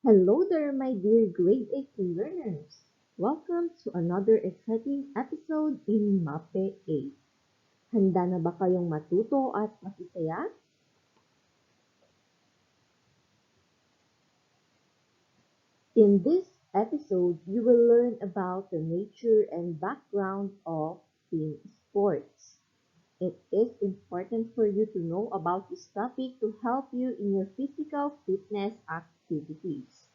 Hello there, my dear grade 8 learners. Welcome to another exciting episode in MAPE 8. Handa na ba kayong matuto at makisaya? In this episode, you will learn about the nature and background of team sports. It is important for you to know about this topic to help you in your physical fitness activities.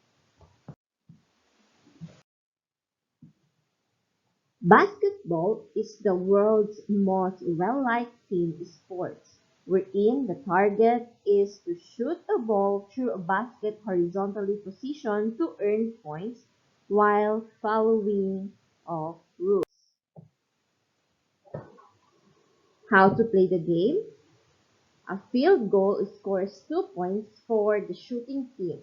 Basketball is the world's most well-liked team sport, wherein the target is to shoot a ball through a basket horizontally positioned to earn points while following of rules. How to play the game? A field goal scores 2 points for the shooting team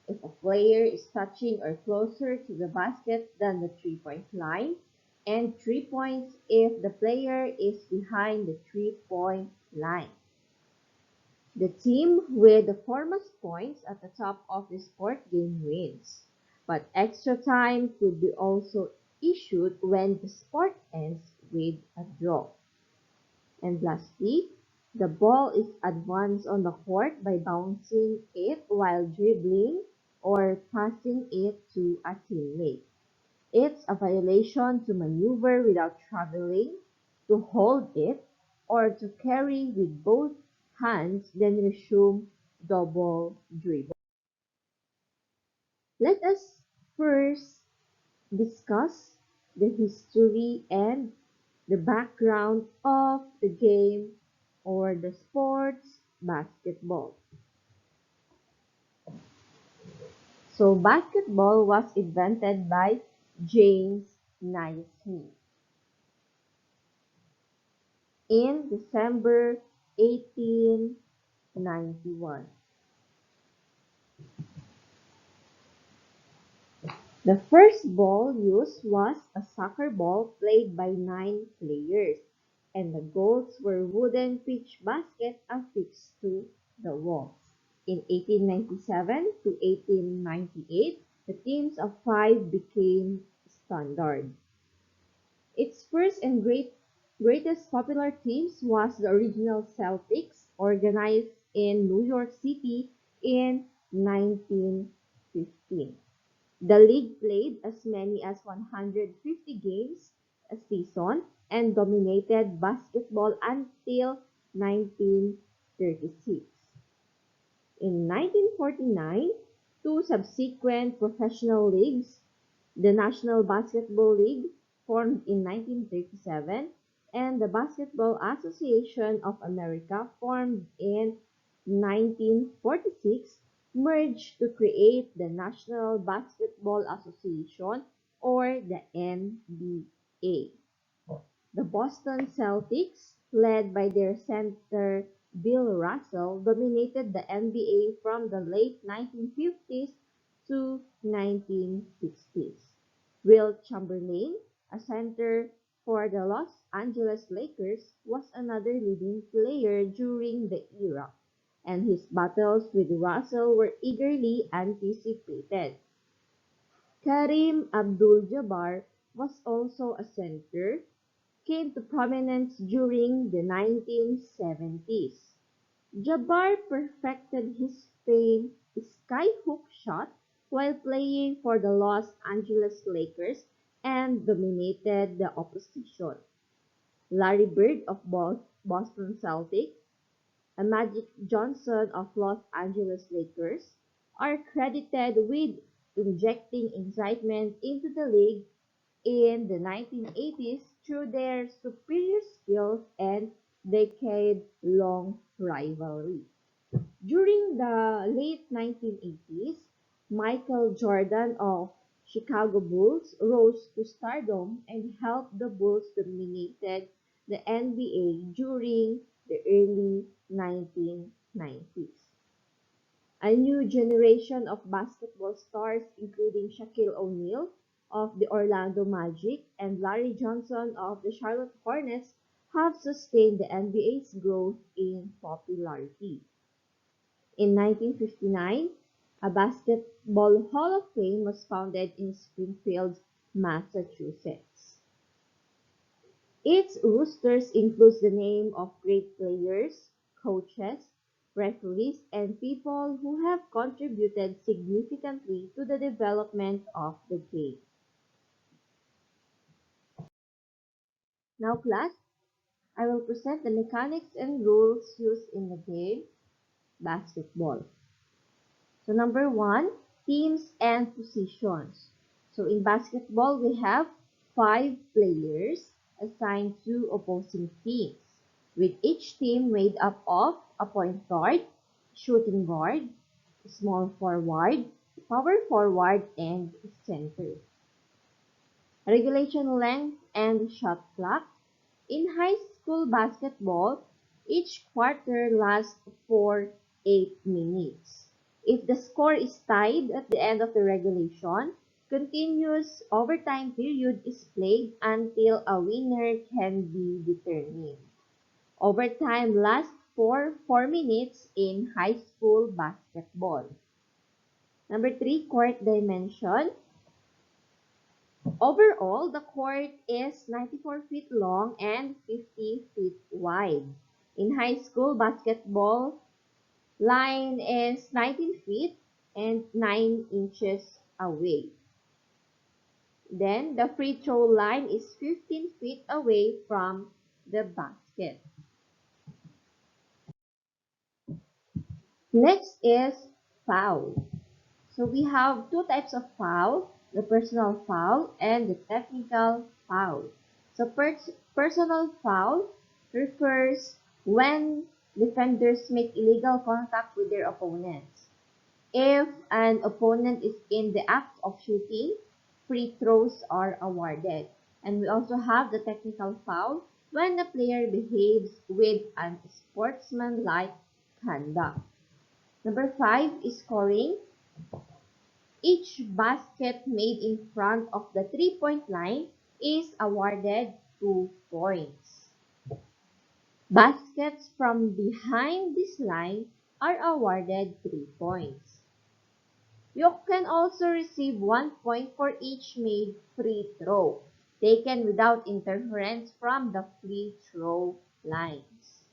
if a player is touching or closer to the basket than the 3-point line, and 3 points if the player is behind the 3-point line. The team with the foremost points at the top of the sport game wins, but extra time could be also issued when the sport ends with a draw. And lastly, the ball is advanced on the court by bouncing it while dribbling or passing it to a teammate. It's a violation to maneuver without traveling, to hold it, or to carry with both hands, then resume double dribble. Let us first discuss the history and the background of the game or the sports basketball. So basketball was invented by James Naismith in December 1891. The first ball used was a soccer ball played by 9 players, and the goals were wooden pitch baskets affixed to the walls. In 1897 to 1898, the teams of 5 became standard. Its first and greatest popular teams was the original Celtics, organized in New York City in 1915. The league played as many as 150 games a season and dominated basketball until 1936. In 1949, two subsequent professional leagues, the National Basketball League, formed in 1937, and the Basketball Association of America, formed in 1946, merged to create the National Basketball Association, or the NBA. The Boston Celtics, led by their center Bill Russell, dominated the NBA from the late 1950s to 1960s. Wilt Chamberlain, a center for the Los Angeles Lakers, was another leading player during the era, and his battles with Russell were eagerly anticipated. Kareem Abdul-Jabbar was also a center, came to prominence during the 1970s. Jabbar perfected his famed skyhook shot while playing for the Los Angeles Lakers and dominated the opposition. Larry Bird of Boston Celtics and Magic Johnson of Los Angeles Lakers are credited with injecting excitement into the league in the 1980s through their superior skills and decade-long rivalry. During the late 1980s, Michael Jordan of Chicago Bulls rose to stardom and helped the Bulls dominated the NBA during the early 1990s. A new generation of basketball stars, including Shaquille O'Neal of the Orlando Magic and Larry Johnson of the Charlotte Hornets, have sustained the NBA's growth in popularity. In 1959, A Basketball Hall of Fame was founded in Springfield, Massachusetts. Its rosters includes the name of great players, coaches, referees, and people who have contributed significantly to the development of the game. Now class, I will present the mechanics and rules used in the game basketball. So number one, teams and positions. So in basketball, we have 5 players assigned to opposing teams, with each team made up of a point guard, shooting guard, small forward, power forward, and center. Regulation length and shot clock. In high school basketball, each quarter lasts for 8 minutes. If the score is tied at the end of the regulation, continuous overtime period is played until a winner can be determined. Overtime lasts for 4 minutes in high school basketball. Number 3, court dimension. Overall, the court is 94 feet long and 50 feet wide. In high school basketball, line is 19 feet and 9 inches away. Then the free throw line is 15 feet away from the basket. Next is foul. So we have two types of foul, the personal foul and the technical foul. So personal foul refers when defenders make illegal contact with their opponents. If an opponent is in the act of shooting, free throws are awarded. And we also have the technical foul when the player behaves with unsportsmanlike conduct. Number 5 is scoring. Each basket made in front of the three-point line is awarded 2 points. Baskets from behind this line are awarded 3 points. You can also receive 1 point for each made free throw, taken without interference from the free throw lines.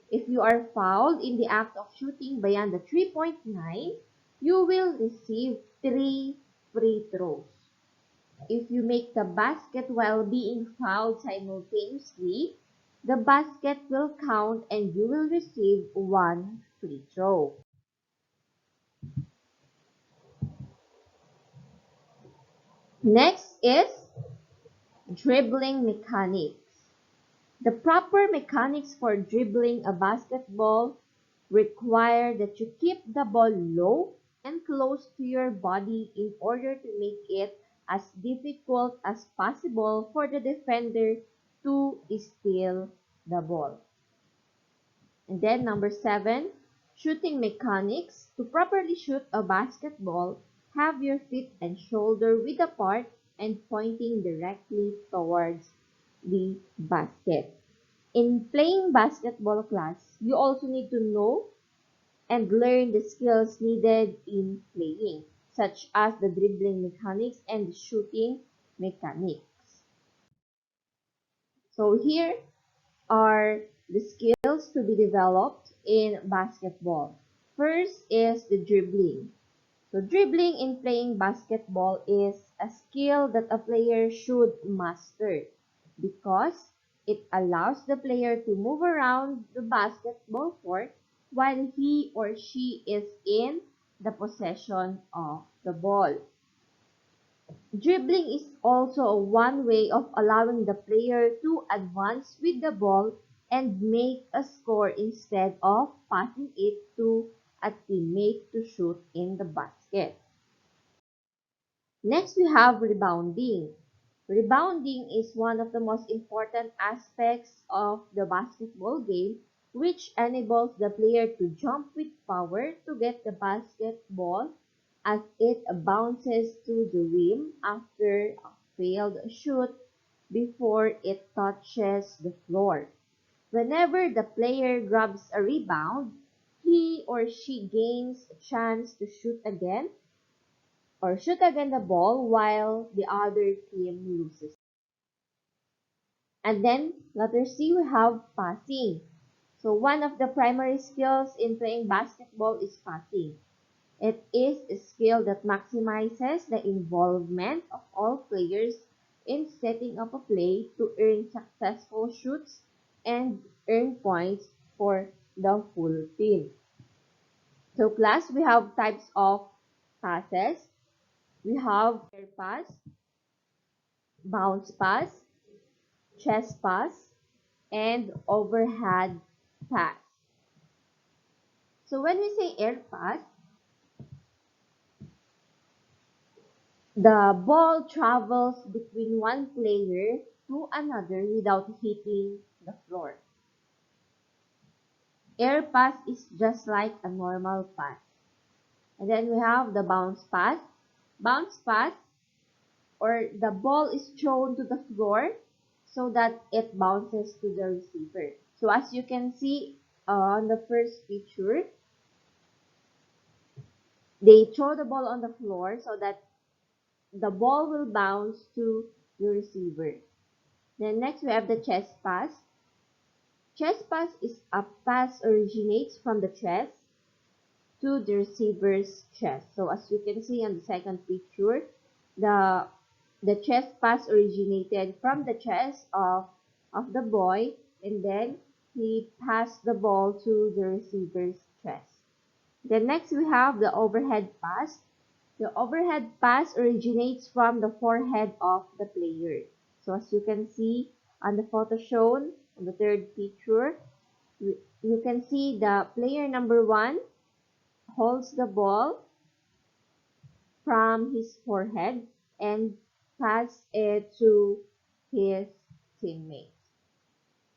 If you are fouled in the act of shooting beyond the three-point line, you will receive 3 free throws. If you make the basket while being fouled simultaneously, the basket will count and you will receive 1 free throw. Next is dribbling mechanics. The proper mechanics for dribbling a basketball require that you keep the ball low and close to your body in order to make it as difficult as possible for the defender to steal the ball. And then number 7, shooting mechanics. To properly shoot a basketball, have your feet and shoulder width apart and pointing directly towards the basket. In playing basketball class, you also need to know and learn the skills needed in playing, such as the dribbling mechanics and the shooting mechanics. So here are the skills to be developed in basketball. First is the dribbling. So dribbling in playing basketball is a skill that a player should master because it allows the player to move around the basketball court while he or she is in the possession of the ball. Dribbling is also one way of allowing the player to advance with the ball and make a score instead of passing it to a teammate to shoot in the basket. Next, we have rebounding. Rebounding is one of the most important aspects of the basketball game, which enables the player to jump with power to get the basketball as it bounces to the rim after a failed shoot before it touches the floor. Whenever the player grabs a rebound, he or she gains a chance to shoot again the ball while the other team loses. And then letter C, we have passing. So one of the primary skills in playing basketball is passing. It is a skill that maximizes the involvement of all players in setting up a play to earn successful shoots and earn points for the full team. So class, we have types of passes. We have air pass, bounce pass, chest pass, and overhead pass. So when we say air pass, the ball travels between one player to another without hitting the floor. Air pass is just like a normal pass. And then we have the bounce pass. Bounce pass, or the ball is thrown to the floor so that it bounces to the receiver. So as you can see on the first picture, they throw the ball on the floor so that the ball will bounce to the receiver. Then next we have the chest pass. Chest pass is a pass originates from the chest to the receiver's chest. So as you can see on the second picture, the the chest pass originated from the chest of the boy, and then he passed the ball to the receiver's chest. Then next we have the overhead pass. The overhead pass originates from the forehead of the player. So as you can see on the photo shown on the third picture, you can see the player number 1 holds the ball from his forehead and pass it to his teammate.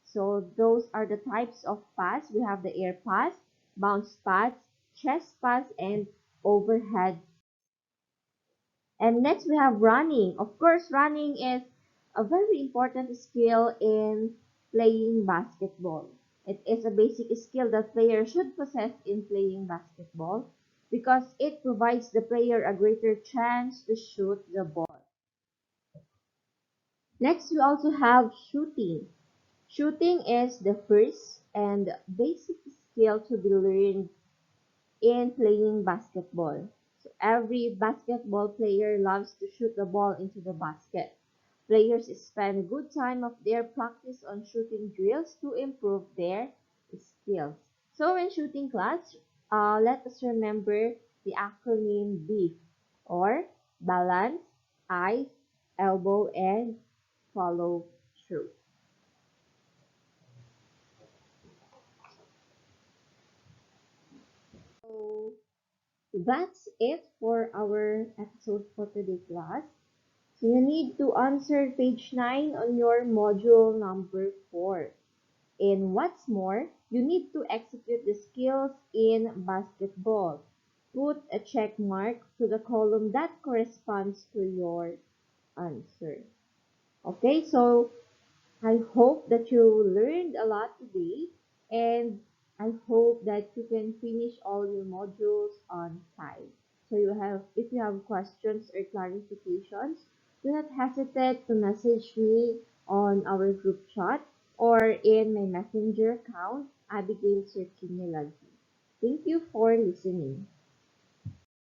So those are the types of pass. We have the air pass, bounce pass, chest pass, and overhead. And next we have running. Of course, running is a very important skill in playing basketball. It is a basic skill that players should possess in playing basketball because it provides the player a greater chance to shoot the ball. Next, we also have shooting. Shooting is the first and basic skill to be learned in playing basketball. So every basketball player loves to shoot the ball into the basket. Players spend a good time of their practice on shooting drills to improve their skills. So in shooting class, let us remember the acronym BEEF, or balance, eyes, elbow, and follow through. So that's it for our episode for today, class. So you need to answer page 9 on your module number 4. And what's more, you need to execute the skills in basketball. Put a check mark to the column that corresponds to your answer. Okay, so I hope that you learned a lot today, and I hope that you can finish all your modules on time. So if you have questions or clarifications, do not hesitate to message me on our group chat or in my messenger account, Abigail Sirkinilagi. Thank you for listening.